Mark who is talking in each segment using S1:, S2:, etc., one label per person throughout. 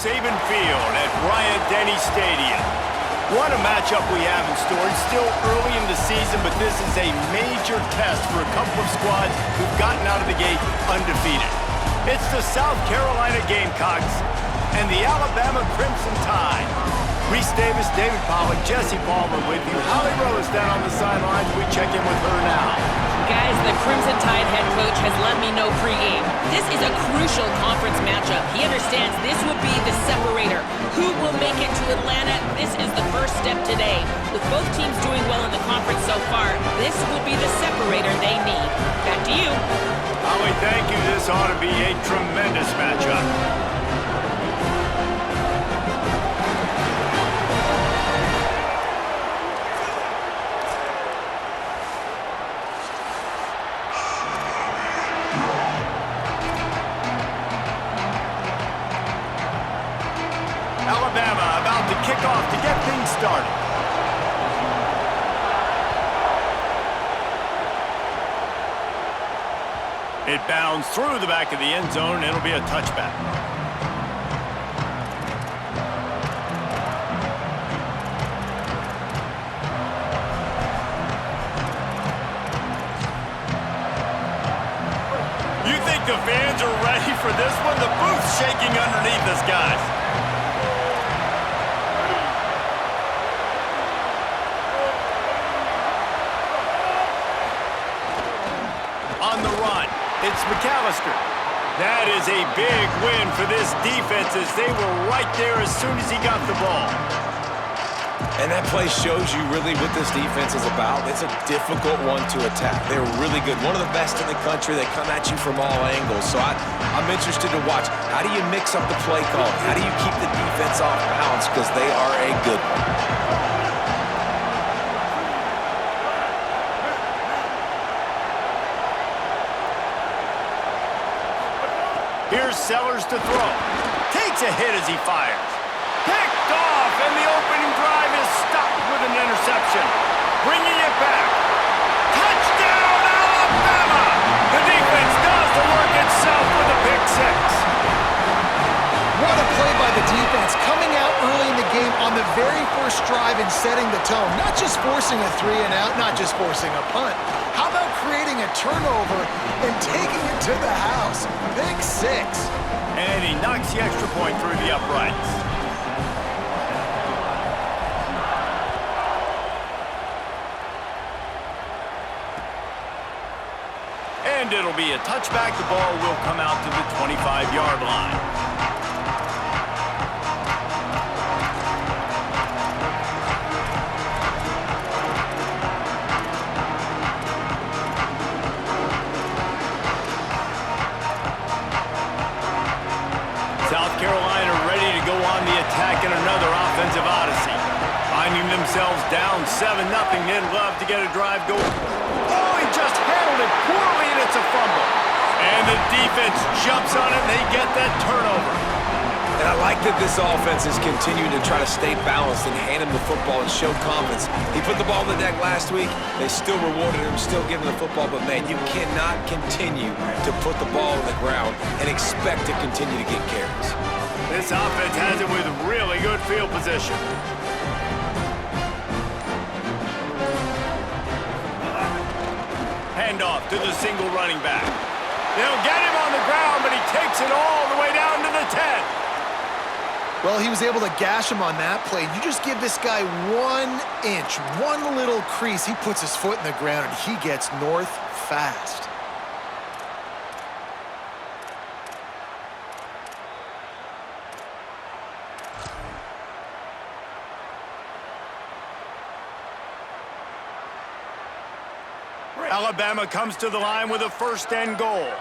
S1: Saban Field at Bryant-Denny Stadium. What a matchup we have in store. It's still early in the season, but this is a major test for a couple of squads who've gotten out of the gate undefeated. It's the South Carolina Gamecocks and the Alabama Crimson Tide. Reese Davis, David Pollock, Jesse Palmer with you. Holly Rose down on the sidelines. We check in with her now.
S2: Guys, the Crimson Tide head coach has let me know pregame. This is a crucial conference matchup. He understands this will be the separator. Who will make it to Atlanta? This is the first step today. With both teams doing well in the conference so far, this will be the separator they need. Back to you.
S1: Holly, thank you. This ought to be a tremendous matchup. Alabama about to kick off to get things started. It bounds through the back of the end zone, and it'll be a touchback. You think the fans are ready for this one? The booth's shaking underneath us, guys. On the run, it's McAllister. That is a big win for this defense as they were right there as soon as he got the ball.
S3: And that play shows you really what this defense is about. It's a difficult one to attack. They're really good. One of the best in the country. They come at you from all angles. So I'm interested to watch. How do you mix up the play call? How do you keep the defense off balance? Because they are a good one.
S1: Here's Sellers to throw. Takes a hit as he fires. Picked off, and the opening drive is stopped with an interception. Bringing it back. Touchdown, Alabama! The defense does the work itself with a pick six.
S4: What a play by the defense, coming out early in the game on the very first drive and setting the tone. Not just forcing a 3-and-out, not just forcing a punt. How about creating a turnover and taking it to the house? Pick six.
S1: And he knocks the extra point through the uprights. And it'll be a touchback. The ball will come out to the 25-yard line. South Carolina ready to go on the attack in another offensive odyssey. Finding themselves down 7-0, they'd love to get a drive going. Oh, he just handled it poorly, and it's a fumble. And the defense jumps on it, and they get that turnover.
S3: And I like that this offense is continuing to try to stay balanced and hand him the football and show confidence. He put the ball on the deck last week. They still rewarded him, still giving him the football. But, man, you cannot continue to put the ball on the ground and expect to continue to get carries.
S1: This offense has it with really good field position. Handoff to the single running back. They'll get him on the ground, but he takes it all the way down to the 10.
S4: Well, he was able to gash him on that play. You just give this guy 1 inch, one little crease. He puts his foot in the ground, and he gets north fast.
S1: Alabama comes to the line with a 1st and goal.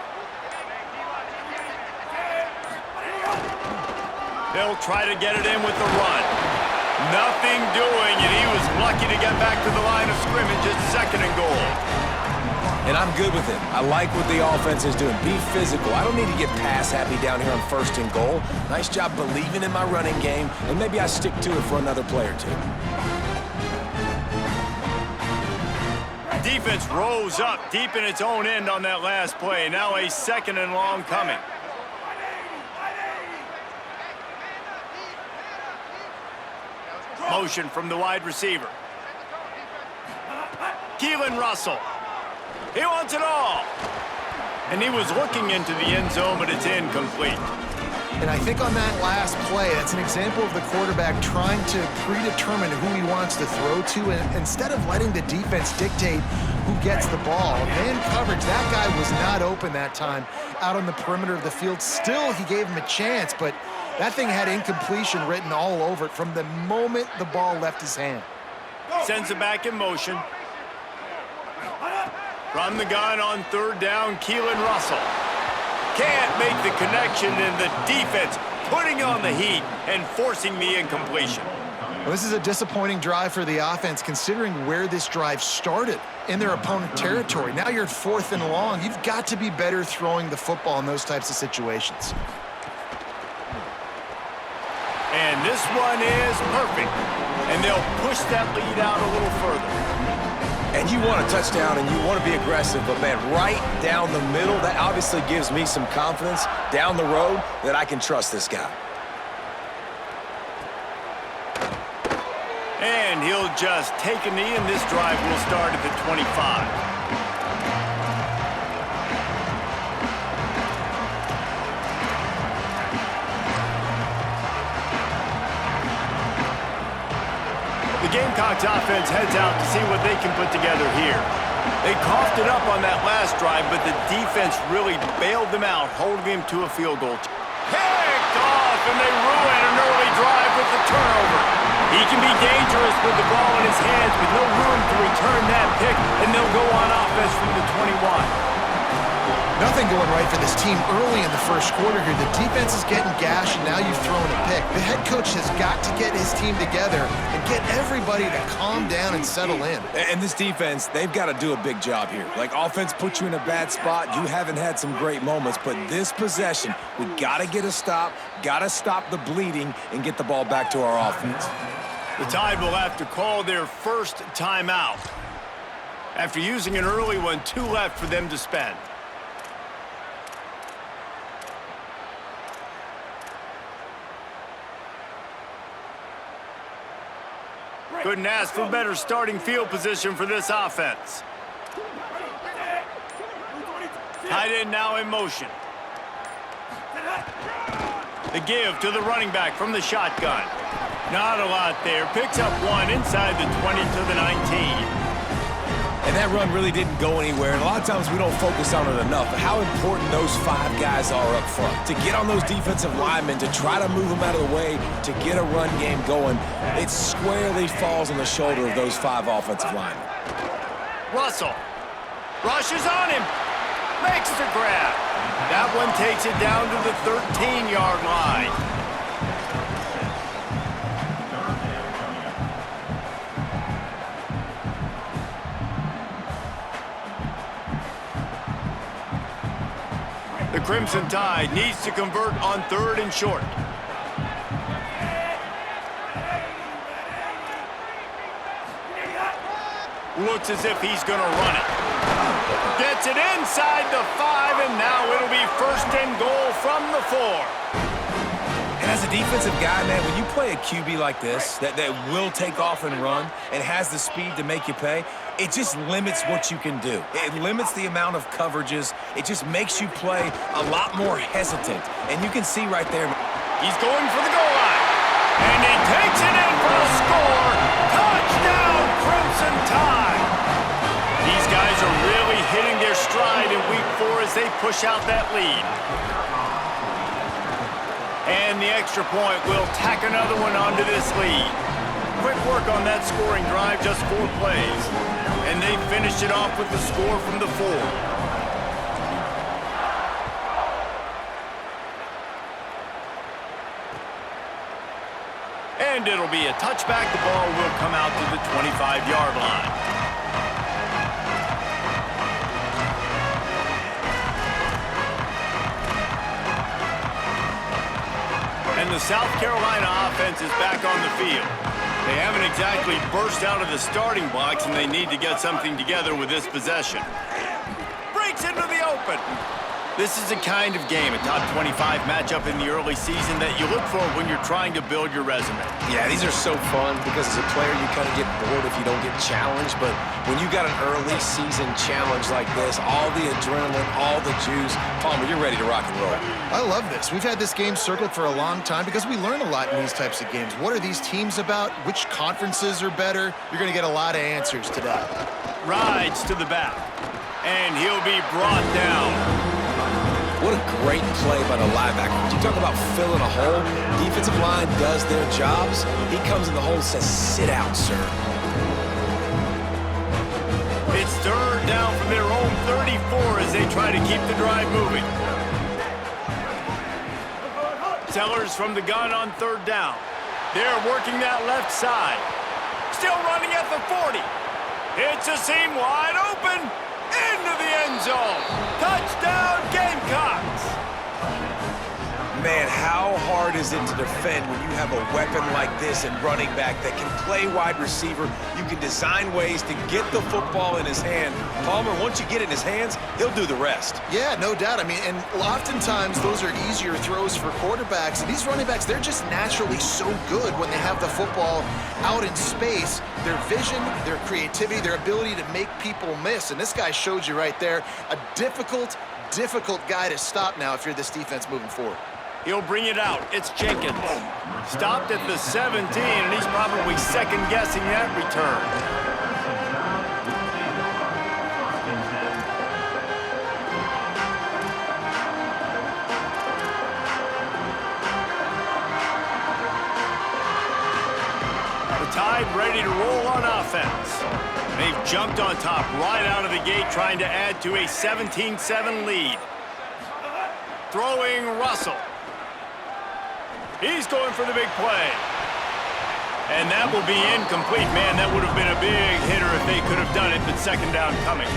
S1: They'll try to get it in with the run. Nothing doing, and he was lucky to get back to the line of scrimmage at 2nd and goal.
S3: And I'm good with it. I like what the offense is doing. Be physical. I don't need to get pass happy down here on 1st and goal. Nice job believing in my running game, and maybe I stick to it for another play or two.
S1: Defense rose up deep in its own end on that last play. Now a 2nd and long coming. motion from the wide receiver. Keelan Russell. He wants it all. And he was looking into the end zone, but it's incomplete.
S4: And I think on that last play, that's an example of the quarterback trying to predetermine who he wants to throw to, and instead of letting the defense dictate who gets the ball. Man coverage, that guy was not open that time out on the perimeter of the field. Still, he gave him a chance, but that thing had incompletion written all over it from the moment the ball left his hand.
S1: Sends it back in motion. From the gun on third down, Keelan Russell. Can't make the connection, and the defense putting on the heat and forcing the incompletion.
S4: Well, this is a disappointing drive for the offense, considering where this drive started in their opponent territory. Now you're at 4th and long. You've got to be better throwing the football in those types of situations.
S1: And this one is perfect. And they'll push that lead out a little further.
S3: And you want a touchdown and you want to be aggressive, but man, right down the middle, that obviously gives me some confidence down the road that I can trust this guy.
S1: And he'll just take a knee, and this drive will start at the 25. The Gamecocks offense heads out to see what they can put together here. They coughed it up on that last drive, but the defense really bailed them out, holding them to a field goal. Picked off, and they ruin an early drive with the turnover. He can be dangerous with the ball in his hands, with no room to return that pick, and they'll go on offense from the 21.
S4: Nothing going right for this team early in the first quarter here. The defense is getting gashed, and now you've thrown a pick. The head coach has got to get his team together and get everybody to calm down and settle in.
S3: And this defense, they've got to do a big job here. Like, offense puts you in a bad spot. You haven't had some great moments, but this possession, we got to get a stop, got to stop the bleeding, and get the ball back to our offense.
S1: The Tide will have to call their first timeout. After using an early one, 2 left for them to spend. Couldn't ask for better starting field position for this offense. Tight end now in motion. The give to the running back from the shotgun. Not a lot there. Picks up 1 inside the 20 to the 19.
S3: And that run really didn't go anywhere. And a lot of times we don't focus on it enough. But how important those 5 guys are up front. To get on those defensive linemen, to try to move them out of the way, to get a run game going, it squarely falls on the shoulder of those 5 offensive linemen.
S1: Russell rushes on him. Makes the grab. That one takes it down to the 13-yard line. The Crimson Tide needs to convert on 3rd and short. Looks as if he's going to run it. Gets it inside the 5, and now it'll be 1st and goal from the 4.
S3: And as a defensive guy, man, when you play a QB like this, that will take off and run and has the speed to make you pay, it just limits what you can do. It limits the amount of coverages. It just makes you play a lot more hesitant. And you can see right there.
S1: He's going for the goal line. And he takes it in for a score. Touchdown, Crimson Tide. These guys are really hitting their stride in week 4 as they push out that lead. And the extra point will tack another one onto this lead. Quick work on that scoring drive, just 4 plays. And they finished it off with the score from the 4. And it'll be a touchback. The ball will come out to the 25-yard line. And the South Carolina offense is back on the field. They haven't exactly burst out of the starting blocks, and they need to get something together with this possession. Breaks into the open. This is the kind of game, a top 25 matchup in the early season, that you look for when you're trying to build your resume.
S3: Yeah, these are so fun because as a player, you kind of get bored if you don't get challenged. But when you got an early season challenge like this, all the adrenaline, all the juice, Palmer, you're ready to rock and roll.
S4: I love this. We've had this game circled for a long time because we learn a lot in these types of games. What are these teams about? Which conferences are better? You're going to get a lot of answers today.
S1: Rides to the back, and he'll be brought down.
S3: What a great play by the linebacker. You talk about filling a hole. Defensive line does their jobs. He comes in the hole and says, sit out, sir.
S1: It's third down from their own 34 as they try to keep the drive moving. Sellers from the gun on third down. They're working that left side. Still running at the 40. It's a seam wide open. Into the end zone. Touchdown, Gamecocks.
S3: Man, how hard is it to defend when you have a weapon like this and running back that can play wide receiver? You can design ways to get the football in his hand. Palmer, once you get it in his hands, he'll do the rest.
S4: Yeah, no doubt. I mean, and oftentimes those are easier throws for quarterbacks. And these running backs, they're just naturally so good when they have the football out in space. Their vision, their creativity, their ability to make people miss. And this guy showed you right there, a difficult guy to stop now if you're this defense moving forward.
S1: He'll bring it out. It's Jenkins. Stopped at the 17, and he's probably second-guessing that return. The Tide ready to roll on offense. They've jumped on top right out of the gate, trying to add to a 17-7 lead. Throwing Russell. He's going for the big play. And that will be incomplete. Man, that would have been a big hitter if they could have done it, but second down coming.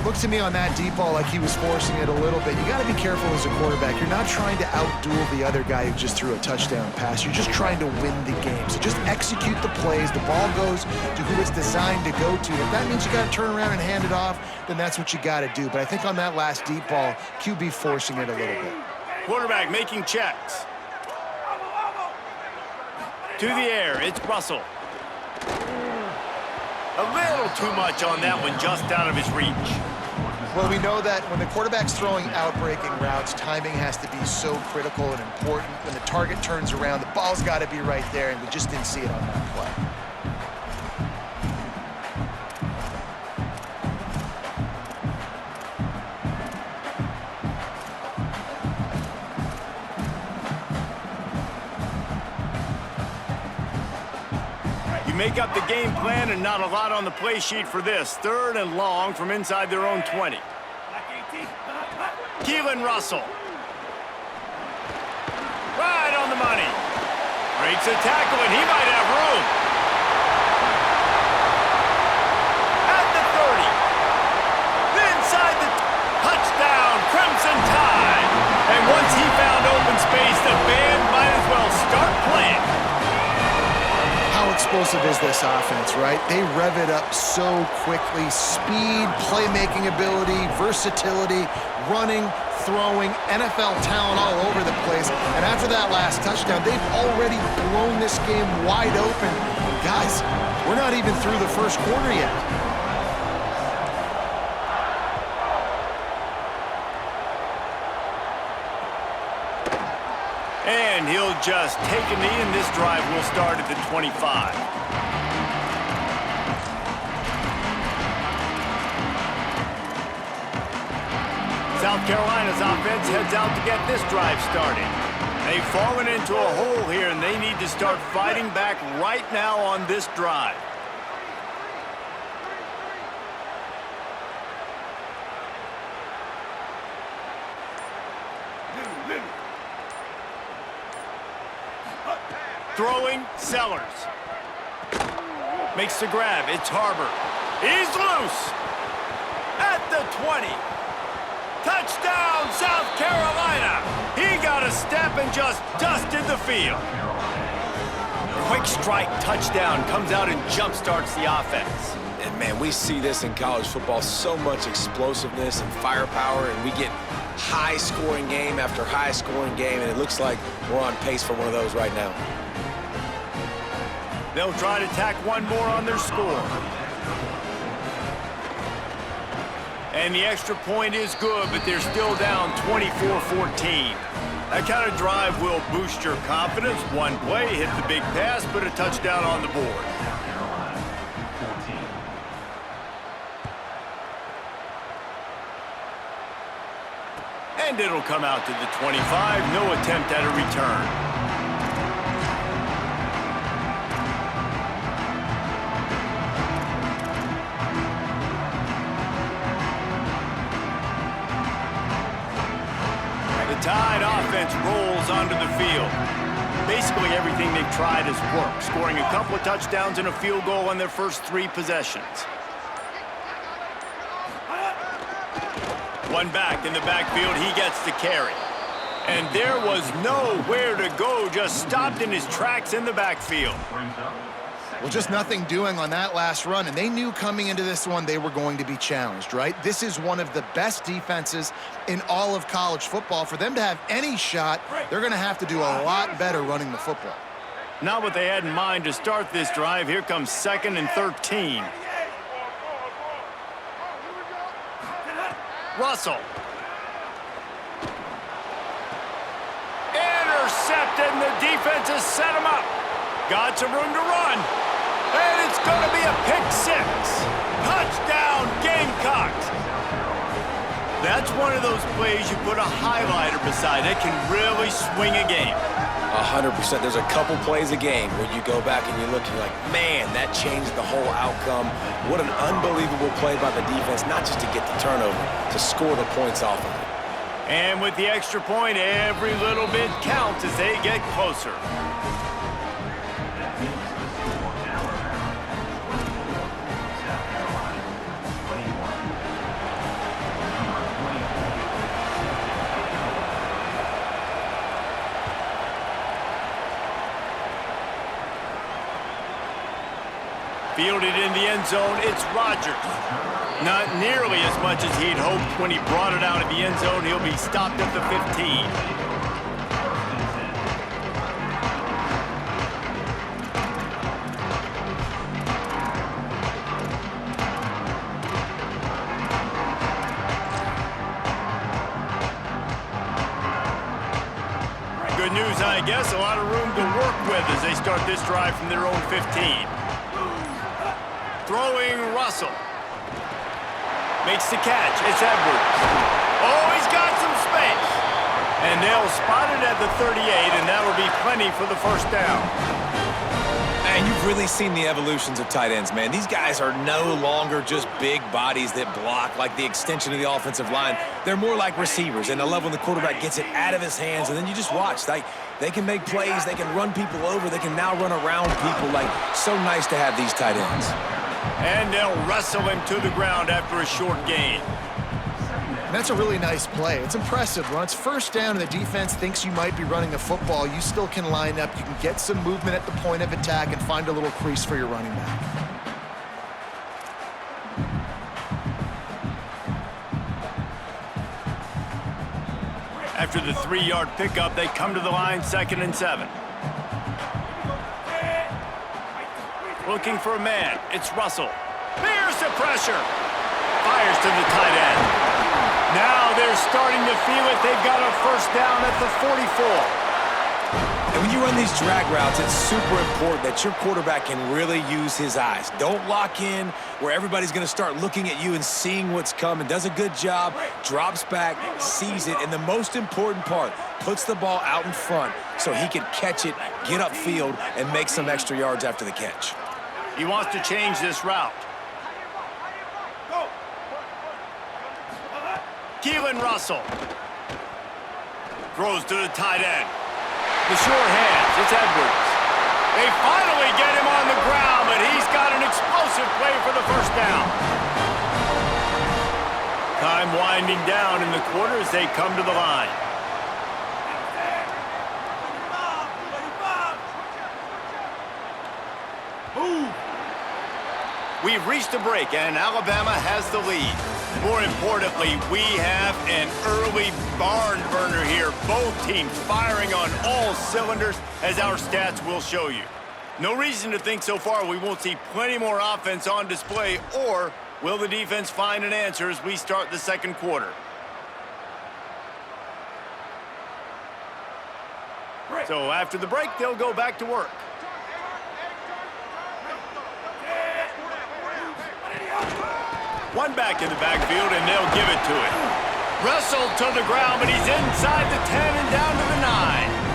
S4: Looked to me on that deep ball like he was forcing it a little bit. You got to be careful as a quarterback. You're not trying to outduel the other guy who just threw a touchdown pass. You're just trying to win the game. So just execute the plays. The ball goes to who it's designed to go to. If that means you got to turn around and hand it off, then that's what you got to do. But I think on that last deep ball, QB forcing it a little bit.
S1: Quarterback making checks. To the air, it's Russell. A little too much on that one, just out of his reach.
S4: Well, we know that when the quarterback's throwing out-breaking routes, timing has to be so critical and important. When the target turns around, the ball's got to be right there, and we just didn't see it on that play.
S1: Make up the game plan and not a lot on the play sheet for this. Third and long from inside their own 20. Keelan Russell. Right on the money. Breaks a tackle and he might have room. At the 30. Inside the touchdown, Crimson Tide. And once he found open space, the band might as well start playing.
S4: How explosive is this offense, right? They rev it up so quickly. Speed, playmaking ability, versatility, running, throwing, NFL talent all over the place. And after that last touchdown, they've already blown this game wide open. Guys, we're not even through the first quarter yet.
S1: And he'll just take a knee, and this drive will start at the 25. South Carolina's offense heads out to get this drive started. They've fallen into a hole here, and they need to start fighting back right now on this drive. Throwing, Sellers. Makes the grab, it's Harbor. He's loose. At the 20. Touchdown, South Carolina. He got a step and just dusted the field. Quick strike touchdown comes out and jump-starts the offense.
S3: And man, we see this in college football, so much explosiveness and firepower, and we get high-scoring game after high-scoring game, and it looks like we're on pace for one of those right now.
S1: They'll try to tack one more on their score. And the extra point is good, but they're still down 24-14. That kind of drive will boost your confidence. One play, hit the big pass, put a touchdown on the board. And it'll come out to the 25. No attempt at a return. The Tide offense rolls onto the field. Basically everything they've tried has worked, scoring a couple of touchdowns and a field goal on their first 3 possessions. One back in the backfield, he gets the carry. And there was nowhere to go, just stopped in his tracks in the backfield.
S4: Well, just nothing doing on that last run, and they knew coming into this one they were going to be challenged, right? This is one of the best defenses in all of college football. For them to have any shot, they're going to have to do a lot better running the football.
S1: Not what they had in mind to start this drive. Here comes 2nd and 13. Russell. Intercepted, and the defense has set him up. Got some room to run. And it's going to be a pick 6. Touchdown, Gamecocks. That's one of those plays you put a highlighter beside. It can really swing a game.
S3: 100%. There's a couple plays a game where you go back and you look and you're like, man, that changed the whole outcome. What an unbelievable play by the defense, not just to get the turnover, to score the points off of it.
S1: And with the extra point, every little bit counts as they get closer. Fielded in the end zone, it's Rodgers. Not nearly as much as he'd hoped when he brought it out of the end zone. He'll be stopped at the 15. Good news, I guess. A lot of room to work with as they start this drive from their own 15. Throwing Russell. Makes the catch. It's Edwards. Oh, he's got some space. And they'll spot it at the 38, and that will be plenty for the first down.
S3: And you've really seen the evolutions of tight ends, man. These guys are no longer just big bodies that block like the extension of the offensive line. They're more like receivers, and I love when the quarterback gets it out of his hands, and then you just watch. They can make plays. They can run people over. They can now run around people. So nice to have these tight ends.
S1: And they'll wrestle him to the ground after a short gain.
S4: And that's a really nice play. It's impressive. When it's first down and the defense thinks you might be running a football, you still can line up. You can get some movement at the point of attack and find a little crease for your running back.
S1: After the 3-yard pickup, they come to the line 2nd and 7. Looking for a man. It's Russell. There's the pressure. Fires to the tight end. Now they're starting to feel it. They've got a first down at the 44.
S3: And when you run these drag routes, it's super important that your quarterback can really use his eyes. Don't lock in where everybody's going to start looking at you and seeing what's coming. Does a good job, drops back, sees it, and the most important part, puts the ball out in front so he can catch it, get upfield, and make some extra yards after the catch.
S1: He wants to change this route. Keelan Russell throws to the tight end. The sure hands, it's Edwards. They finally get him on the ground, but he's got an explosive play for the first down. Time winding down in the quarter as they come to the line. We've reached a break, and Alabama has the lead. More importantly, we have an early barn burner here. Both teams firing on all cylinders, as our stats will show you. No reason to think so far we won't see plenty more offense on display, or will the defense find an answer as we start the second quarter? So after the break, they'll go back to work. One back in the backfield, and they'll give it to him. Wrestled to the ground, but he's inside the 10 and down to the 9.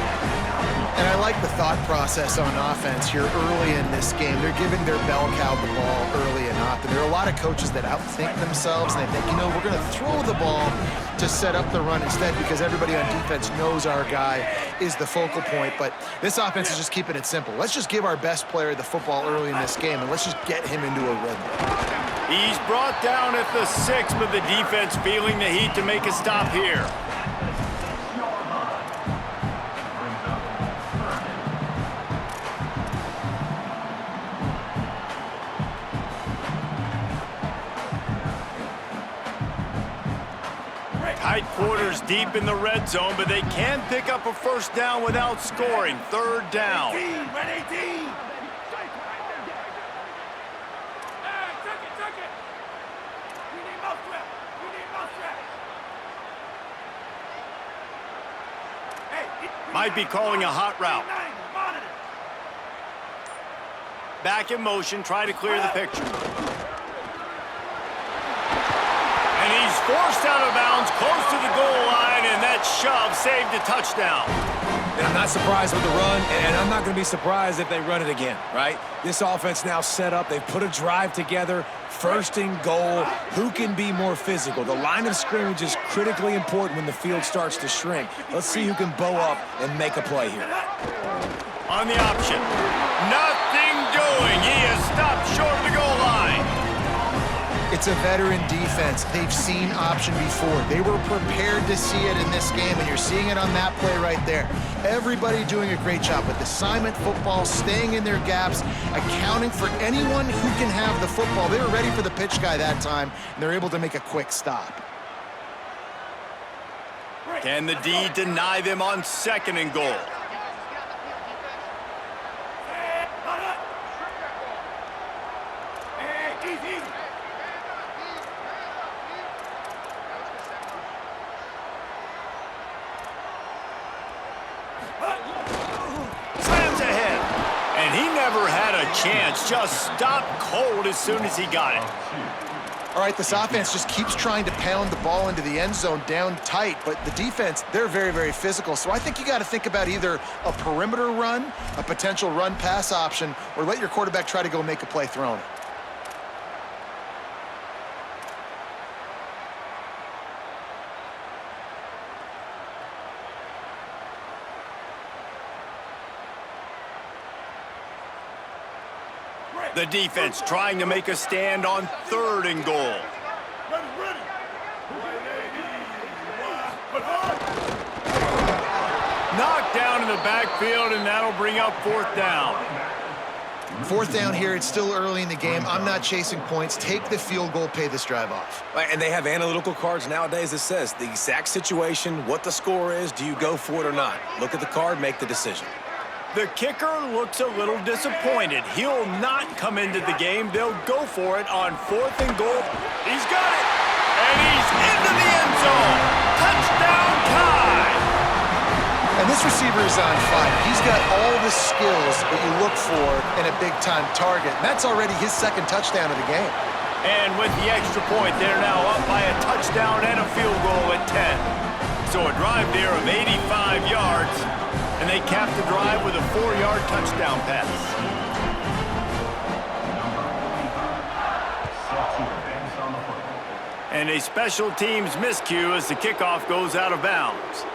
S4: And I like the thought process on offense here early in this game. They're giving their bell cow the ball early and often. There are a lot of coaches that outthink themselves, and they think, you know, we're going to throw the ball to set up the run instead because everybody on defense knows our guy is the focal point. But this offense is just keeping it simple. Let's just give our best player the football early in this game, and let's just get him into a rhythm.
S1: He's brought down at the 6, but the defense feeling the heat to make a stop here. Tight quarters deep in the red zone, but they can pick up a first down without scoring. Third down.
S5: Red 18.
S1: Might be calling a hot route. Back in motion, try to clear the picture. And he's forced out of bounds, close to the goal line, and that shove saved a touchdown.
S3: And I'm not surprised with the run, and I'm not going to be surprised if they run it again, right? This offense now set up. They've put a drive together. First and goal. Who can be more physical? The line of scrimmage is critically important when the field starts to shrink. Let's see who can bow up and make a play here.
S1: On the option. Nothing doing. He is stopped short of the goal line.
S4: It's a veteran defense. They've seen option before. They were prepared to see it in this game, and you're seeing it on that play right there. Everybody doing a great job with assignment football, staying in their gaps, accounting for anyone who can have the football. They were ready for the pitch guy that time, and they're able to make a quick stop.
S1: Can the D deny them on second and goal? Chance just stopped cold as soon as he got it.
S4: All right, this offense just keeps trying to pound the ball into the end zone down tight, but the defense, they're very, very physical. So I think you got to think about either a perimeter run, a potential run-pass option, or let your quarterback try to go make a play thrown.
S1: The defense trying to make a stand on third and goal. Knocked down in the backfield, and that'll bring up fourth down.
S4: Fourth down here, it's still early in the game. I'm not chasing points. Take the field goal, pay this drive off.
S3: And they have analytical cards nowadays that says the exact situation, what the score is, do you go for it or not? Look at the card, make the decision.
S1: The kicker looks a little disappointed. He'll not come into the game. They'll go for it on fourth and goal. He's got it. And he's into the end zone. Touchdown tie.
S4: And this receiver is on fire. He's got all the skills that you look for in a big-time target. And that's already his second touchdown of the game.
S1: And with the extra point, they're now up by a touchdown and a field goal at 10. So a drive there of 85 yards. And they cap the drive with a 4-yard touchdown pass. And a special teams miscue as the kickoff goes out of bounds.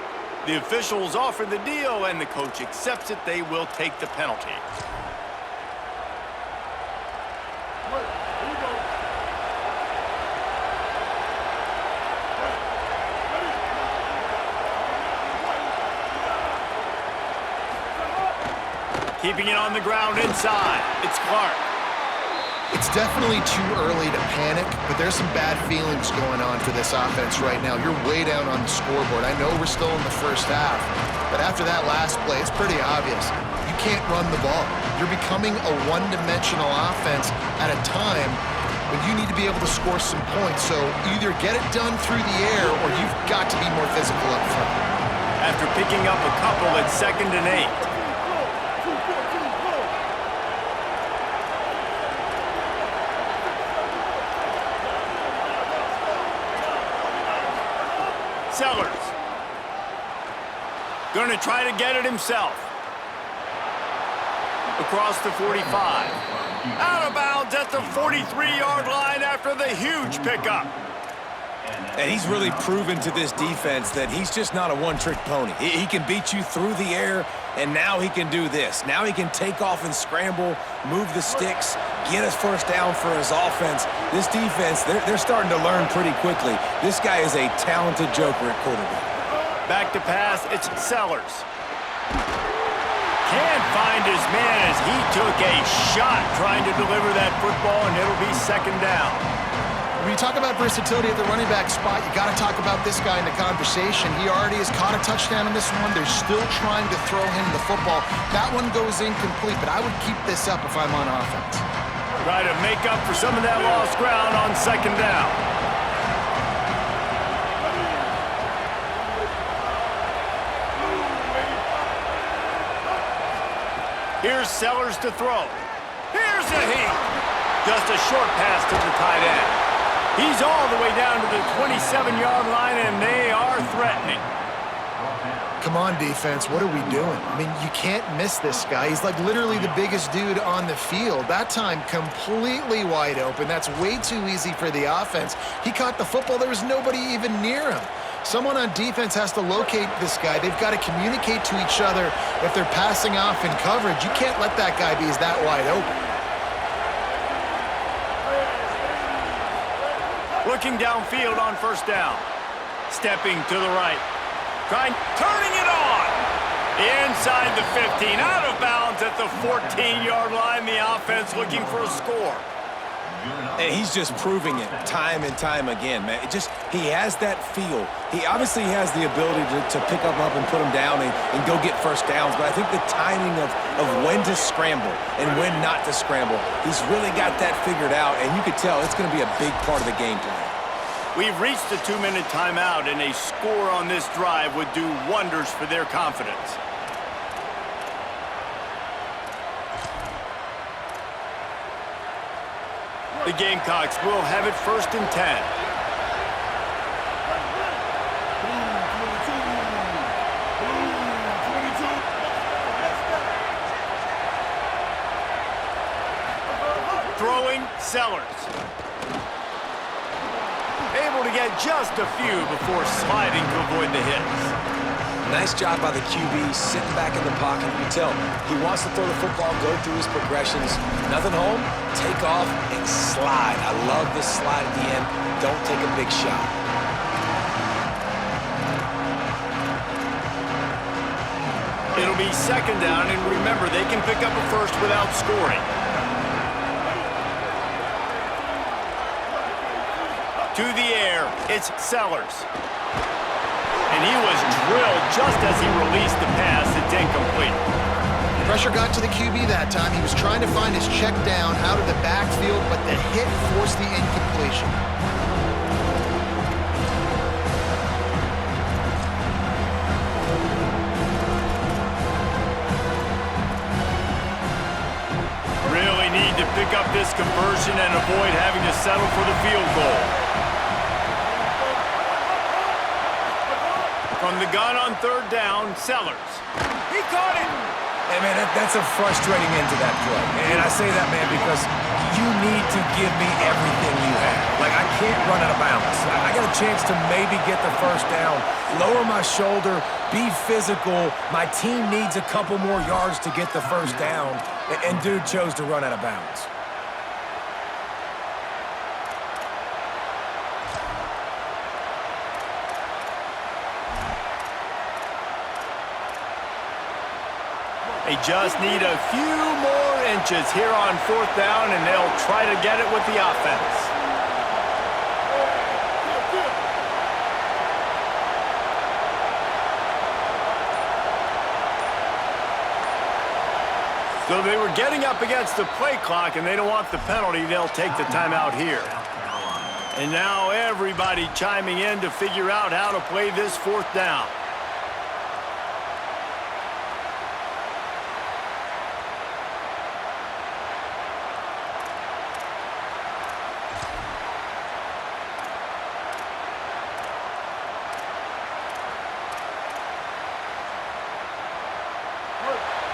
S1: The officials offer the deal, and the coach accepts it. They will take the penalty. Keeping it on the ground inside. It's Clark.
S4: It's definitely too early to panic, but there's some bad feelings going on for this offense right now. You're way down on the scoreboard. I know we're still in the first half, but after that last play, it's pretty obvious. You can't run the ball. You're becoming a one-dimensional offense at a time when you need to be able to score some points. So either get it done through the air or you've got to be more physical up front.
S1: After picking up a couple at 2nd and 8. Sellers. Going to try to get it himself. Across the 45. Out of bounds at the 43-yard line after the huge pickup.
S3: And he's really proven to this defense that he's just not a one-trick pony. He can beat you through the air, and now he can do this. Now he can take off and scramble, move the sticks, get us first down for his offense. This defense, they're starting to learn pretty quickly. This guy is a talented joker at quarterback. Back
S1: to pass, it's Sellers. Can't find his man as he took a shot trying to deliver that football, and it'll be 2nd down.
S4: When you talk about versatility at the running back spot, you got to talk about this guy in the conversation. He already has caught a touchdown in this one. They're still trying to throw him the football. That one goes incomplete, but I would keep this up if I'm on offense.
S1: Try to make up for some of that lost ground on 2nd down. Here's Sellers to throw. Here's a heat. Just a short pass to the tight end. He's all the way down to the 27-yard line, and they are threatening.
S4: Come on, defense. What are we doing? I mean, you can't miss this guy. He's like literally the biggest dude on the field. That time, completely wide open. That's way too easy for the offense. He caught the football. There was nobody even near him. Someone on defense has to locate this guy. They've got to communicate to each other if they're passing off in coverage. You can't let that guy be that wide open.
S1: Looking downfield on 1st down. Stepping to the right. Turning it on. Inside the 15. Out of bounds at the 14-yard line. The offense looking for a score.
S3: And he's just proving it time and time again, man. He has that feel. He obviously has the ability to pick him up and put him down and go get first downs. But I think the timing of when to scramble and when not to scramble, he's really got that figured out. And you could tell it's going to be a big part of the game plan.
S1: We've reached the 2-minute timeout, and a score on this drive would do wonders for their confidence. The Gamecocks will have it 1st and 10. Throwing, Sellers. Able to get just a few before sliding to avoid the hits.
S3: Nice job by the QB, sitting back in the pocket. You can tell he wants to throw the football, go through his progressions. Nothing home, take off, and slide. I love the slide at the end. Don't take a big shot.
S1: It'll be 2nd down, and remember, they can pick up a first without scoring. To the air, it's Sellers. And he was drilled just as he released the pass. It's incomplete.
S4: Pressure got to the QB that time. He was trying to find his check down out of the backfield, but the hit forced the incompletion.
S1: Really need to pick up this conversion and avoid having to settle for the field goal. From the gun on 3rd down, Sellers. He caught it!
S3: Hey, man, that's a frustrating end to that play. And I say that, man, because you need to give me everything you have. Like, I can't run out of bounds. I got a chance to maybe get the first down, lower my shoulder, be physical. My team needs a couple more yards to get the first down. And dude chose to run out of bounds.
S1: They just need a few more inches here on fourth down, and they'll try to get it with the offense. So they were getting up against the play clock, and they don't want the penalty. They'll take the timeout here. And now everybody chiming in to figure out how to play this fourth down.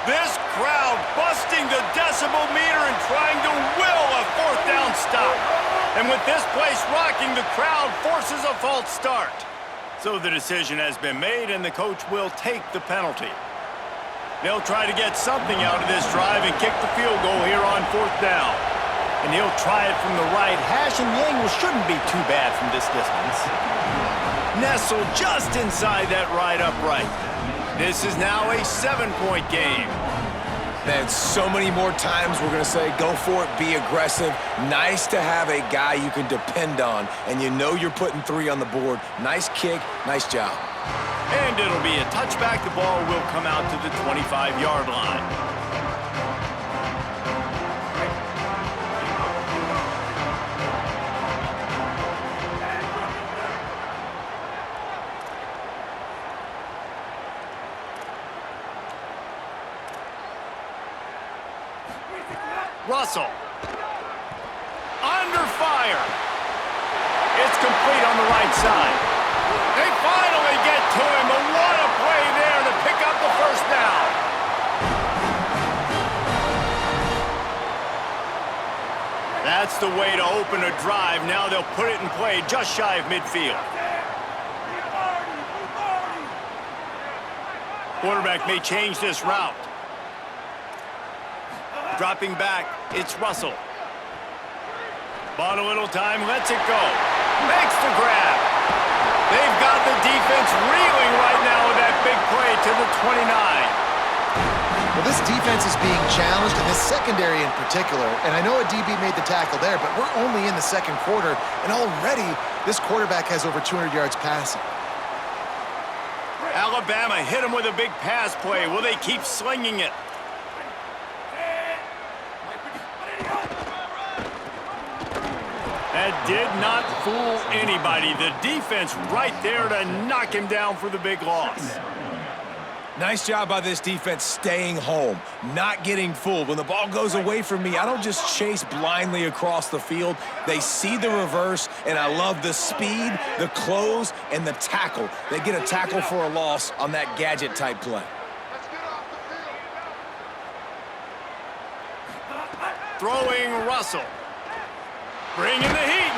S1: This crowd busting the decibel meter and trying to will a fourth down stop. And with this place rocking, the crowd forces a false start. So the decision has been made, and the coach will take the penalty. They'll try to get something out of this drive and kick the field goal here on fourth down. And he'll try it from the right hash, and the angle shouldn't be too bad from this distance. Nestled just inside that right upright. This is now a 7-point game.
S3: Man, so many more times we're going to say, go for it, be aggressive. Nice to have a guy you can depend on, and you know you're putting 3 on the board. Nice kick, nice job.
S1: And it'll be a touchback. The ball will come out to the 25-yard line. Russell. Under fire. It's complete on the right side. They finally get to him, but what a play there to pick up the first down. That's the way to open a drive. Now they'll put it in play just shy of midfield. Quarterback may change this route. Dropping back, it's Russell. Bought a little time, lets it go. Makes the grab. They've got the defense reeling right now with that big play to the 29.
S4: Well, this defense is being challenged, and this secondary in particular. And I know a DB made the tackle there, but we're only in the second quarter, and already this quarterback has over 200 yards passing.
S1: Alabama hit him with a big pass play. Will they keep slinging it? That did not fool anybody. The defense right there to knock him down for the big loss.
S3: Nice job by this defense staying home, not getting fooled. When the ball goes away from me, I don't just chase blindly across the field. They see the reverse, and I love the speed, the close, and the tackle. They get a tackle for a loss on that gadget-type play.
S1: Throwing Russell. Bringing the heat.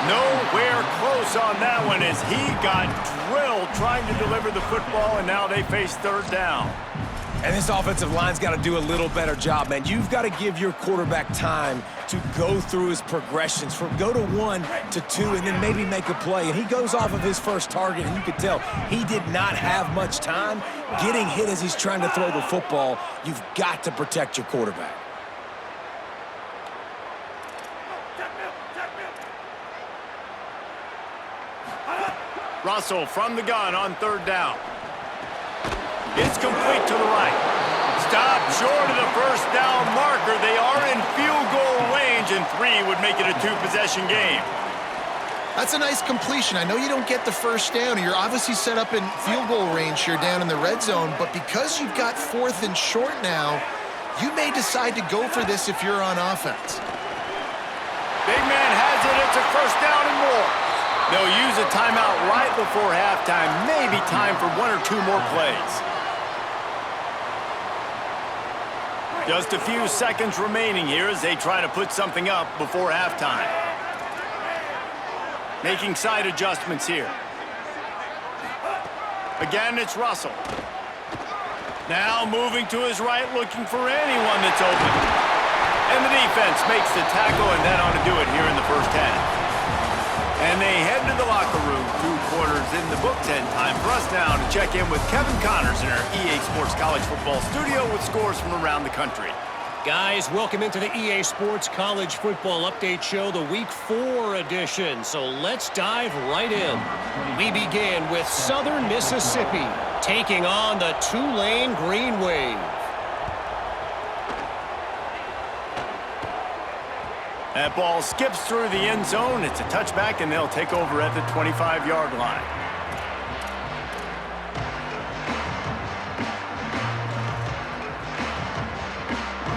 S1: Nowhere close on that one as he got drilled trying to deliver the football, and now they face third down.
S3: And this offensive line's got to do a little better job, man. You've got to give your quarterback time to go through his progressions from go to 1 to 2 and then maybe make a play. And he goes off of his first target, and you can tell he did not have much time getting hit as he's trying to throw the football. You've got to protect your quarterback.
S1: Russell from the gun on third down. It's complete to the right. Stop short of the first down marker. They are in field goal range, and 3 would make it a 2-possession game.
S4: That's a nice completion. I know you don't get the first down, and you're obviously set up in field goal range here down in the red zone, but because you've got 4th and short now, you may decide to go for this if you're on offense.
S1: Big man has it. It's a first down and more. They'll use a timeout right before halftime. Maybe time for 1 or 2 more plays. Just a few seconds remaining here as they try to put something up before halftime. Making side adjustments here. Again, it's Russell. Now moving to his right, looking for anyone that's open. And the defense makes the tackle, and that ought to do it here in the first half. And they head to the locker room to quarter is in the books, and time for us now to check in with Kevin Connors in our EA Sports College Football studio with scores from around the country.
S5: Guys, welcome into the EA Sports College Football Update Show, the Week 4 edition. So let's dive right in. We begin with Southern Mississippi taking on the Tulane Green Wave.
S1: That ball skips through the end zone. It's a touchback, and they'll take over at the 25-yard line.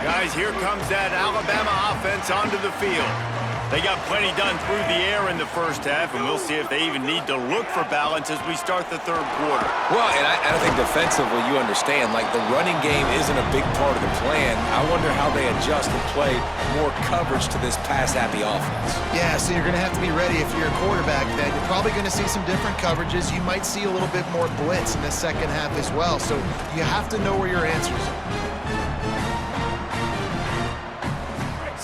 S1: Guys, here comes that Alabama offense onto the field. They got plenty done through the air in the first half, and we'll see if they even need to look for balance as we start the third quarter.
S3: Well, and I think defensively, you understand, like the running game isn't a big part of the plan. I wonder how they adjust and play more coverage to this pass-happy offense.
S4: Yeah, so you're going to have to be ready if you're a quarterback then. You're probably going to see some different coverages. You might see a little bit more blitz in the second half as well, so you have to know where your answers are.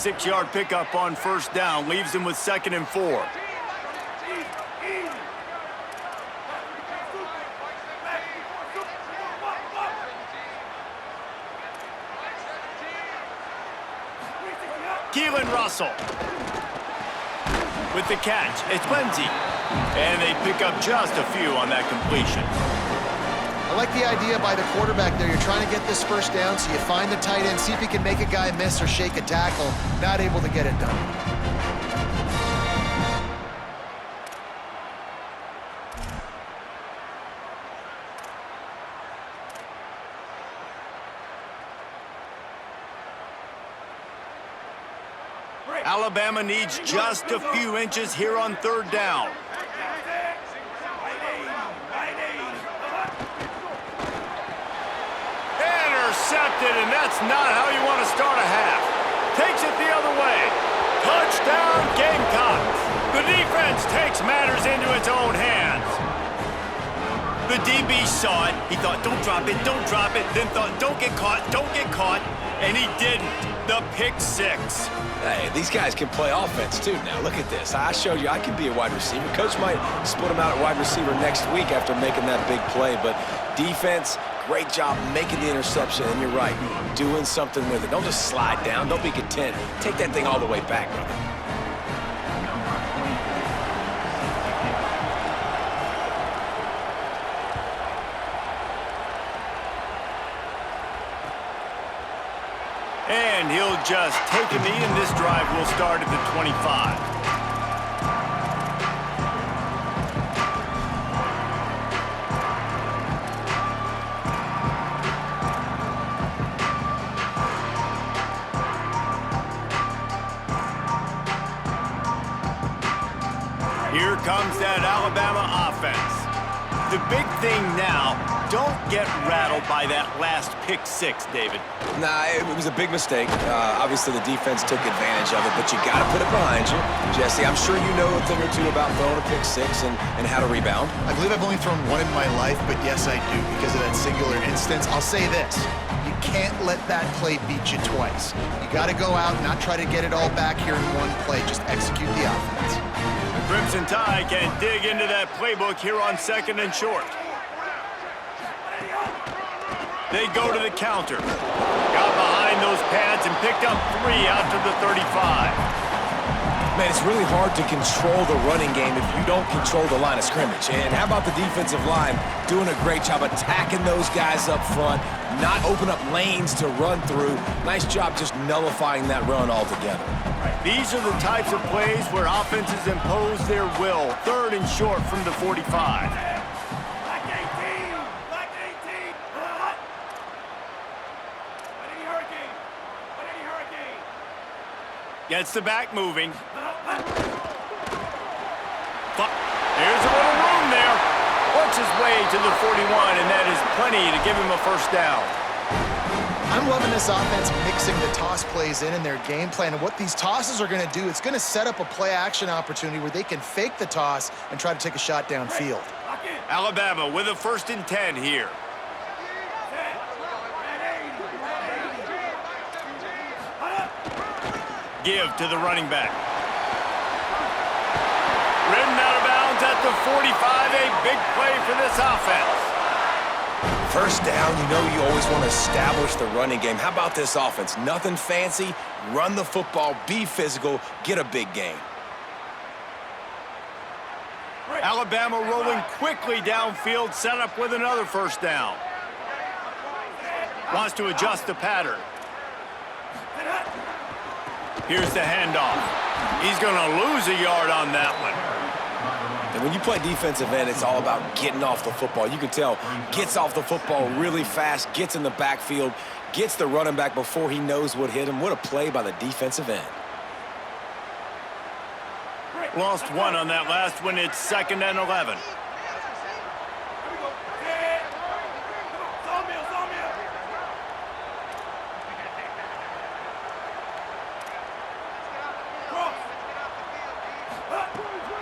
S1: 6-yard pickup on first down leaves him with 2nd and 4. Keelan Russell with the catch. It's Lindsey, and they pick up just a few on that completion.
S4: I like the idea by the quarterback there. You're trying to get this first down, so you find the tight end, see if he can make a guy miss or shake a tackle. Not able to get it done.
S1: Alabama needs just a few inches here on third down. Intercepted, and that's not how you want to start a half. Takes it the other way. Touchdown, Gamecocks. The defense takes matters into its own hands. The DB saw it. He thought, don't drop it, then thought, don't get caught, and he didn't. The pick six.
S3: Hey, these guys can play offense too now. Look at this. I showed you I can be a wide receiver. Coach might split him out at wide receiver next week after making that big play, but defense, great job making the interception, and you're right, doing something with it. Don't just slide down. Don't be content. Take that thing all the way back, brother.
S1: And he'll just take a knee, and this drive will start at the 25. Here comes that Alabama offense. The big thing now, don't get rattled by that last pick six, David.
S3: Nah, it was a big mistake. Obviously, the defense took advantage of it, but you got to put it behind you. Jesse, I'm sure you know a thing or two about throwing a pick six and how to rebound.
S4: I believe I've only thrown one in my life, but yes, I do because of that singular instance. I'll say this. You can't let that play beat you twice. You got to go out and not try to get it all back here in one play. Just execute the offense.
S1: The Crimson Tide can dig into that playbook here on 2nd and short. They go to the counter. Got behind those pads and picked up 3 out to the 35.
S3: Man, it's really hard to control the running game if you don't control the line of scrimmage. And how about the defensive line doing a great job attacking those guys up front, not open up lanes to run through. Nice job just nullifying that run altogether.
S1: These are the types of plays where offenses impose their will. 3rd and short from the 45. Gets the back moving. Here's a little room there. Works his way to the 41, and that is plenty to give him a first down.
S4: I'm loving this offense mixing the toss plays in their game plan. And what these tosses are going to do, it's going to set up a play-action opportunity where they can fake the toss and try to take a shot downfield.
S1: Alabama with a 1st and 10 here. Give to the running back. Ridden out of bounds at the the 45, a big play for this offense.
S3: First down, you know you always want to establish the running game. How about this offense? Nothing fancy. Run the football, be physical, get a big gain.
S1: Alabama rolling quickly downfield, set up with another first down. Wants to adjust the pattern. Here's the handoff. He's going to lose a yard on that one.
S3: And when you play defensive end, it's all about getting off the football. You can tell, gets off the football really fast, gets in the backfield, gets the running back before he knows what hit him. What a play by the defensive end.
S1: Lost one on that last one. It's 2nd and 11.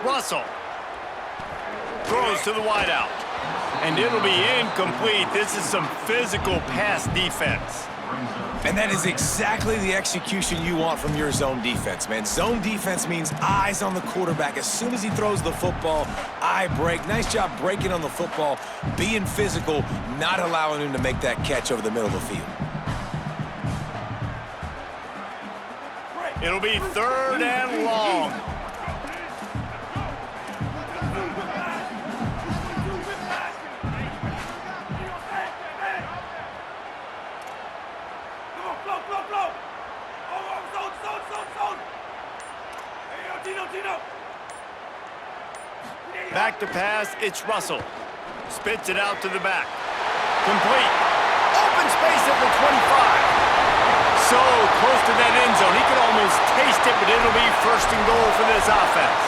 S1: Russell throws to the wideout, and it'll be incomplete. This is some physical pass defense.
S3: And that is exactly the execution you want from your zone defense, man. Zone defense means eyes on the quarterback. As soon as he throws the football, eye break. Nice job breaking on the football, being physical, not allowing him to make that catch over the middle of the field.
S1: It'll be 3rd and long. Back to pass, it's Russell. Spits it out to the back. Complete. Open space at the 25. So close to that end zone. He could almost taste it, but it'll be 1st and goal for this offense.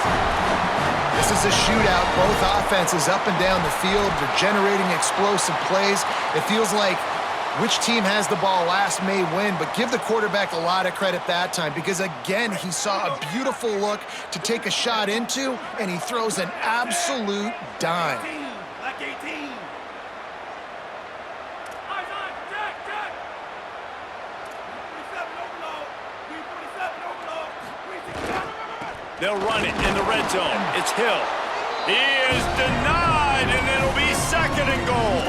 S4: This is a shootout. Both offenses up and down the field. They're generating explosive plays. It feels like which team has the ball last may win, but give the quarterback a lot of credit that time because, again, he saw a beautiful look to take a shot into, and he throws an absolute dime.
S1: They'll run it in the red zone. It's Hill. He is denied, and it'll be 2nd and goal.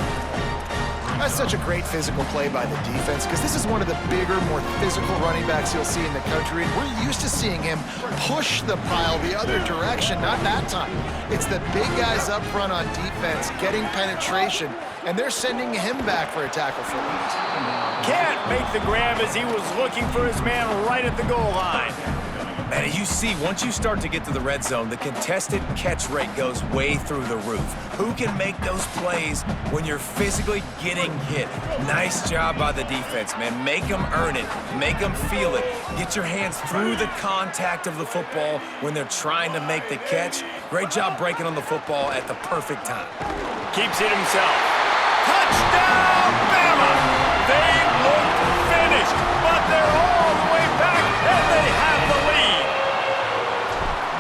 S4: That's such a great physical play by the defense because this is one of the bigger, more physical running backs you'll see in the country. And we're used to seeing him push the pile the other direction, not that time. It's the big guys up front on defense getting penetration, and they're sending him back for a tackle for loss.
S1: Can't make the grab as he was looking for his man right at the goal line.
S3: Man, you see, once you start to get to the red zone, the contested catch rate goes way through the roof. Who can make those plays when you're physically getting hit? Nice job by the defense, man. Make them earn it. Make them feel it. Get your hands through the contact of the football when they're trying to make the catch. Great job breaking on the football at the perfect time.
S1: Keeps it himself. Touchdown, Bama! They look finished, but they're all the way back, and they have the lead.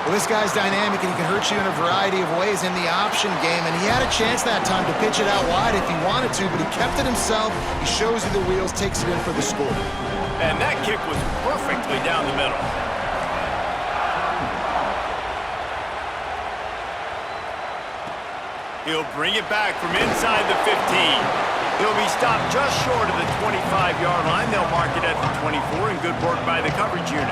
S4: Well, this guy's dynamic, and he can hurt you in a variety of ways in the option game, and he had a chance that time to pitch it out wide if he wanted to, but he kept it himself. He shows you the wheels, takes it in for the score.
S1: And that kick was perfectly down the middle. He'll bring it back from inside the 15. He'll be stopped just short of the 25-yard line. They'll mark it at the 24, and good work by the coverage unit.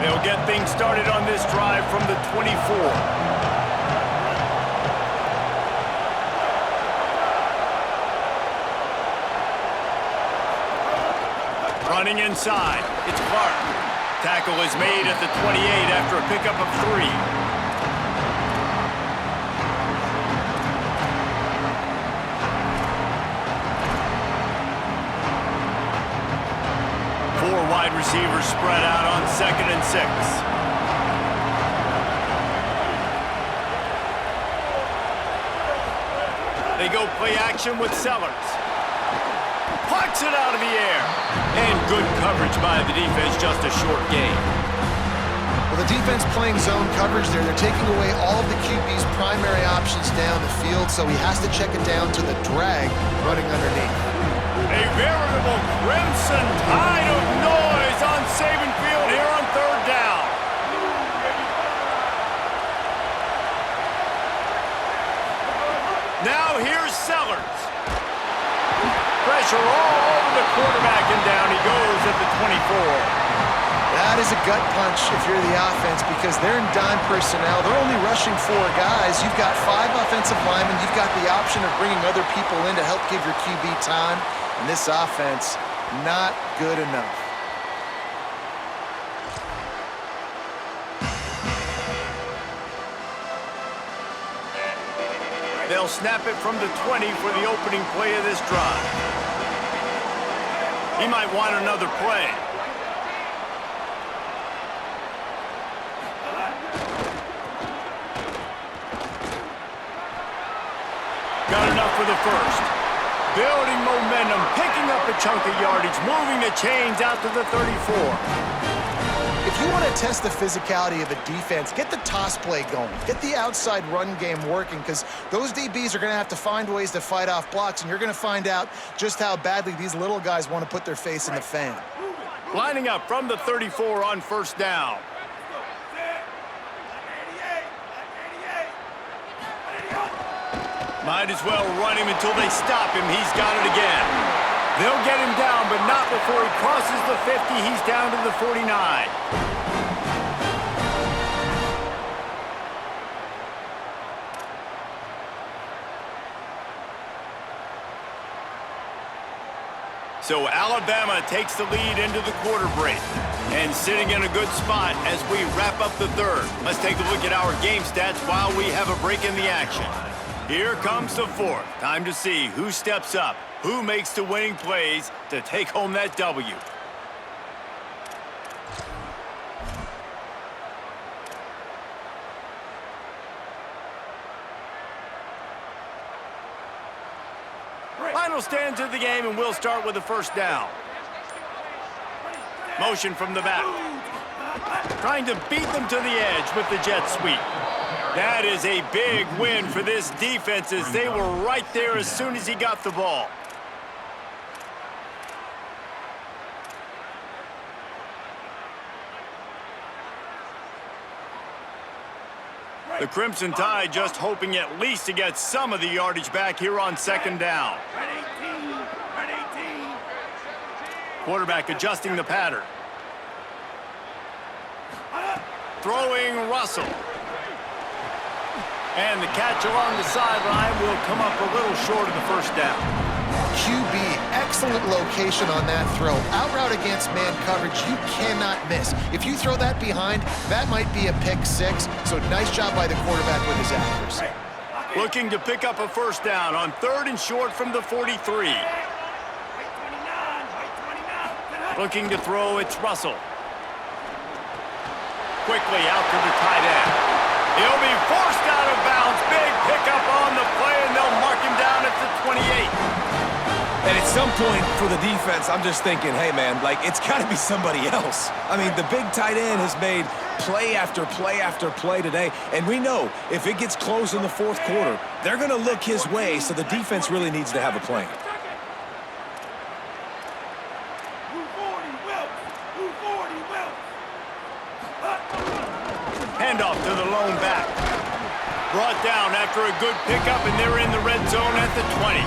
S1: They'll get things started on this drive from the 24. Running inside, it's Clark. Tackle is made at the 28 after a pickup of 3. Four wide receivers spread out on 2nd and 6. They go play action with Sellers. Plucks it out of the air. And good coverage by the defense, just a short gain.
S4: Well, the defense playing zone coverage there. They're taking away all of the QB's primary options down the field, so he has to check it down to the drag running underneath.
S1: A veritable crimson tide of noise on Saban Field here on third down. Now here's Sellers. Pressure all over the quarterback, and down he goes at the 24.
S4: That is a gut punch if you're the offense because they're in dime personnel. They're only rushing 4 guys. You've got 5 offensive linemen. You've got the option of bringing other people in to help give your QB time. And this offense, not good enough.
S1: They'll snap it from the 20 for the opening play of this drive. He might want another play. Got enough for the first. Building momentum, picking up a chunk of yardage, moving the chains out to the 34.
S4: If you want to test the physicality of a defense, get the toss play going. Get the outside run game working because those DBs are going to have to find ways to fight off blocks, and you're going to find out just how badly these little guys want to put their face in the fan.
S1: Lining up from the 34 on first down. Might as well run him until they stop him. He's got it again. They'll get him down, but not before he crosses the 50. He's down to the 49. So Alabama takes the lead into the quarter break and sitting in a good spot as we wrap up the third. Let's take a look at our game stats while we have a break in the action. Here comes the fourth. Time to see who steps up, who makes the winning plays to take home that W. Final stands of the game, and we'll start with the first down. Motion from the back. Trying to beat them to the edge with the jet sweep. That is a big win for this defense as they were right there as soon as he got the ball. The Crimson Tide just hoping at least to get some of the yardage back here on second down. Quarterback adjusting the pattern. Throwing Russell. And the catch along the sideline will come up a little short of the first down.
S4: QB, excellent location on that throw. Out route against man coverage, you cannot miss. If you throw that behind, that might be a pick 6. So nice job by the quarterback with his accuracy.
S1: Looking to pick up a first down on third and short from the 43. Looking to throw, it's Russell. Quickly out to the tight end. He'll be forced out of bounds. Big pickup on the play, and they'll mark him down at the 28.
S3: And at some point for the defense, I'm just thinking, hey, man, like, it's got to be somebody else. I mean, the big tight end has made play after play after play today, and we know if it gets close in the fourth quarter, they're going to look his way, so the defense really needs to have a plan.
S1: Handoff to the lone back. Brought down after a good pickup, and they're in the red zone at the 20.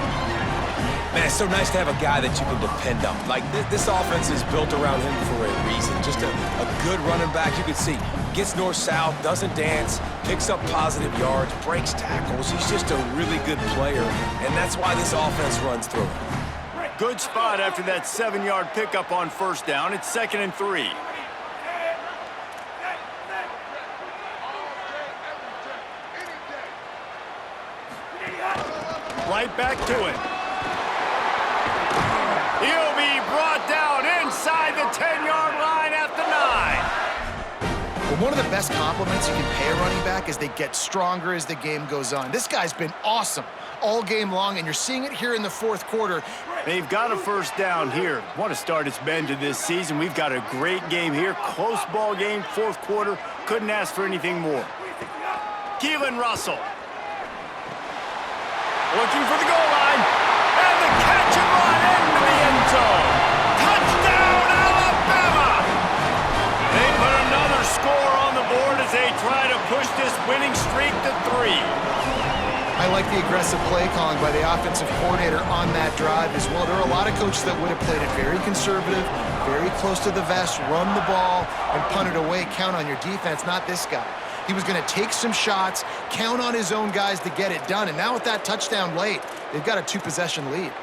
S3: Man, it's so nice to have a guy that you can depend on. Like, this offense is built around him for a reason. Just a good running back. You can see, gets north-south, doesn't dance, picks up positive yards, breaks tackles. He's just a really good player, and that's why this offense runs through him.
S1: Good spot after that 7-yard pickup on first down. It's 2nd and 3. Right back to it. He'll be brought down inside the 10-yard line at the 9.
S4: Well, one of the best compliments you can pay a running back is they get stronger as the game goes on. This guy's been awesome all game long, and you're seeing it here in the fourth quarter.
S1: They've got a first down here. What a start it's been to this season. We've got a great game here. Close ball game, fourth quarter. Couldn't ask for anything more. Keelan Russell. Looking for the goal line. And the catch and run into the push this winning streak to 3.
S4: I like the aggressive play calling by the offensive coordinator on that drive as well. There are a lot of coaches that would have played it very conservative, very close to the vest, run the ball, and punt it away. Count on your defense, not this guy. He was going to take some shots, count on his own guys to get it done. And now with that touchdown late, they've got a 2-possession lead.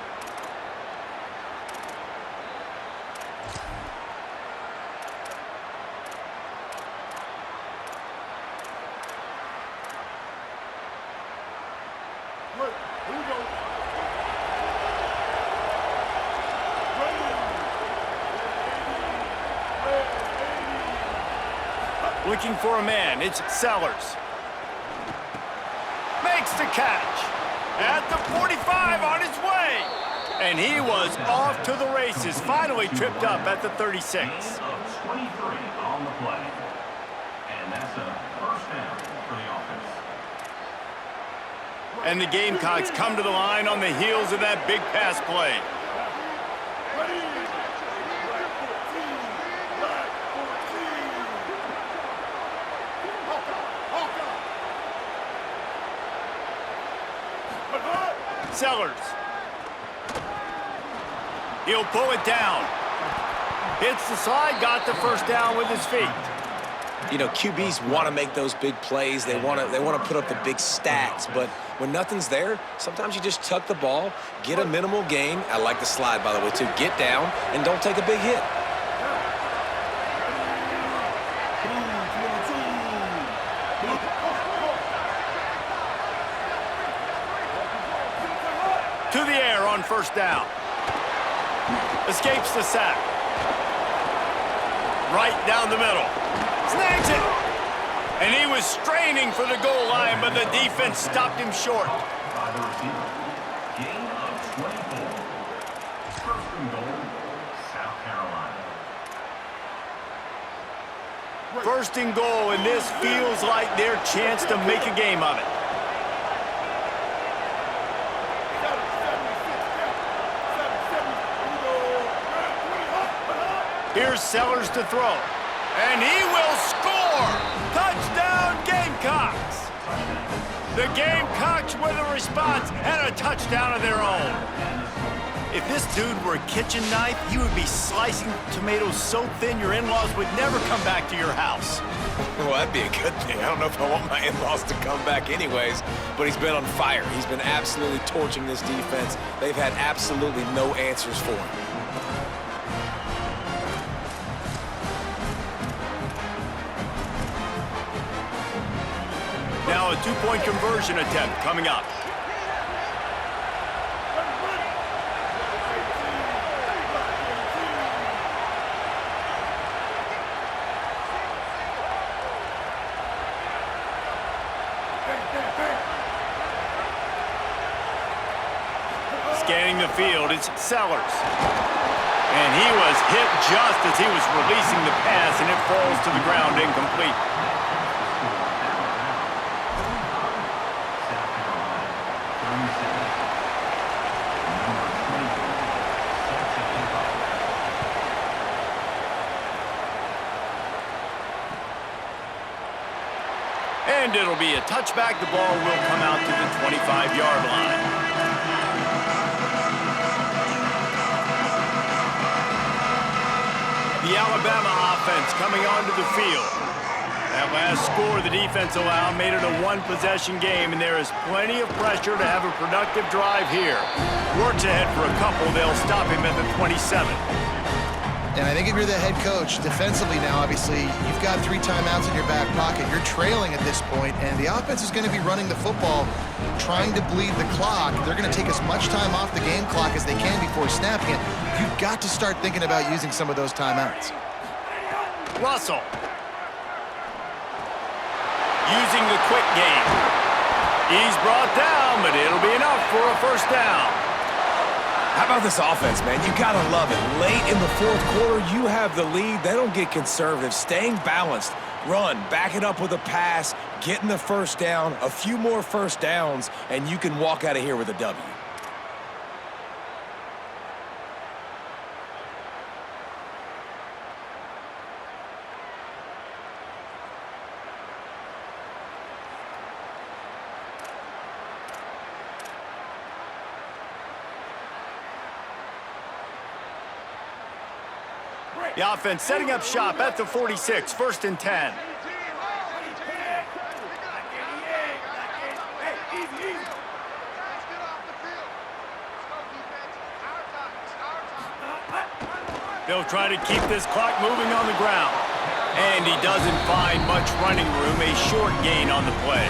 S1: Looking for a man, it's Sellers. Makes the catch. At the 45 on his way. And he was off to the races, finally tripped up at the 36.
S6: Of 23 on the play. And that's a first down for the offense.
S1: And the Gamecocks come to the line on the heels of that big pass play. Sellers. He'll pull it down. Hits the slide, got the first down with his feet.
S3: You know, QBs want to make those big plays. They want to put up the big stats. But when nothing's there, sometimes you just tuck the ball, get a minimal gain. I like the slide, by the way, too. Get down and don't take a big hit.
S1: To the air on first down. Escapes the sack. Right down the middle. Snags it. And he was straining for the goal line, but the defense stopped him short.
S6: By the receiver. Gain of 24. First and goal, South Carolina.
S1: First and goal, and this feels like their chance to make a game of it. Here's Sellers to throw. And he will score! Touchdown, Gamecocks! The Gamecocks with a response and a touchdown of their own. If this dude were a kitchen knife, he would be slicing tomatoes so thin your in-laws would never come back to your house.
S3: Well, that'd be a good thing. I don't know if I want my in-laws to come back anyways, but he's been on fire. He's been absolutely torching this defense. They've had absolutely no answers for him.
S1: Now a two-point conversion attempt coming up. Scanning the field, it's Sellers. And he was hit just as he was releasing the pass, and it falls to the ground incomplete. And it'll be a touchback. The ball will come out to the 25-yard line. The Alabama offense coming onto the field. That last score the defense allowed made it a one-possession game, and there is plenty of pressure to have a productive drive here. Works ahead for a couple. They'll stop him at the 27.
S4: And I think if you're the head coach, defensively now, obviously, you've got 3 timeouts in your back pocket. You're trailing at this point, and the offense is going to be running the football, trying to bleed the clock. They're going to take as much time off the game clock as they can before snapping it. You've got to start thinking about using some of those timeouts.
S1: Russell. Using the quick game. He's brought down, but it'll be enough for a first down.
S3: How about this offense, man? You gotta love it. Late in the fourth quarter, you have the lead. They don't get conservative. Staying balanced. Run, back it up with a pass, getting the first down, a few more first downs, and you can walk out of here with a W.
S1: The offense setting up shop at the 46, 1st and 10. They'll try to keep this clock moving on the ground. And he doesn't find much running room, a short gain on the play.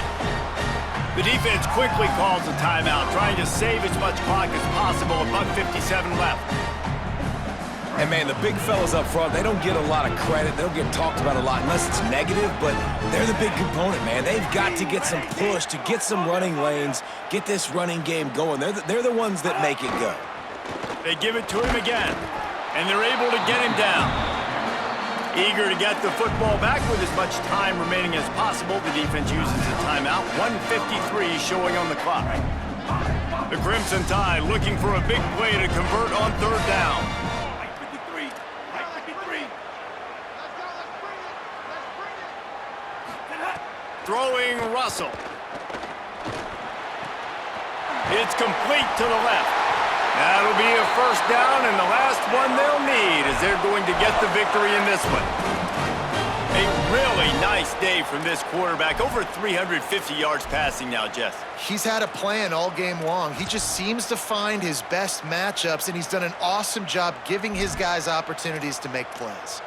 S1: The defense quickly calls a timeout, trying to save as much clock as possible. $1:57 left.
S3: And, man, the big fellas up front, they don't get a lot of credit. They don't get talked about a lot unless it's negative, but they're the big component, man. They've got to get some push to get some running lanes, get this running game going. They're the ones that make it go.
S1: They give it to him again, and they're able to get him down. Eager to get the football back with as much time remaining as possible. The defense uses a timeout. 1:53 showing on the clock. The Crimson Tide looking for a big play to convert on 3rd down. Throwing Russell. It's complete to the left. That'll be a 1st down, and the last one they'll need as they're going to get the victory in this one. A really nice day from this quarterback. Over 350 yards passing now, Jess.
S4: He's had a plan all game long. He just seems to find his best matchups, and he's done an awesome job giving his guys opportunities to make plays.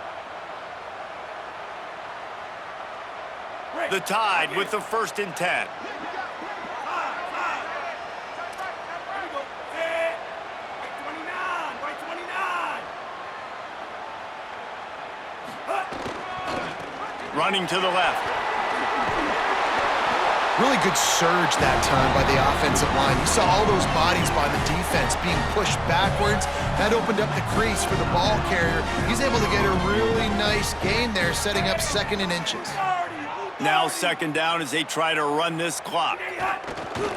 S1: The Tide with the 1st and 10. Running to the left.
S4: Really good surge that time by the offensive line. You saw all those bodies by the defense being pushed backwards. That opened up the crease for the ball carrier. He's able to get a really nice gain there, setting up 2nd and inches.
S1: Now 2nd down as they try to run this clock.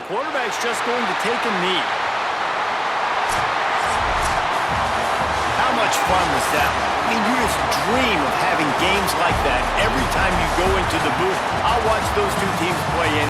S1: Quarterback's just going to take a knee. How much fun was that? I mean, you just dream of having games like that every time you go into the booth. I'll watch those two teams play in.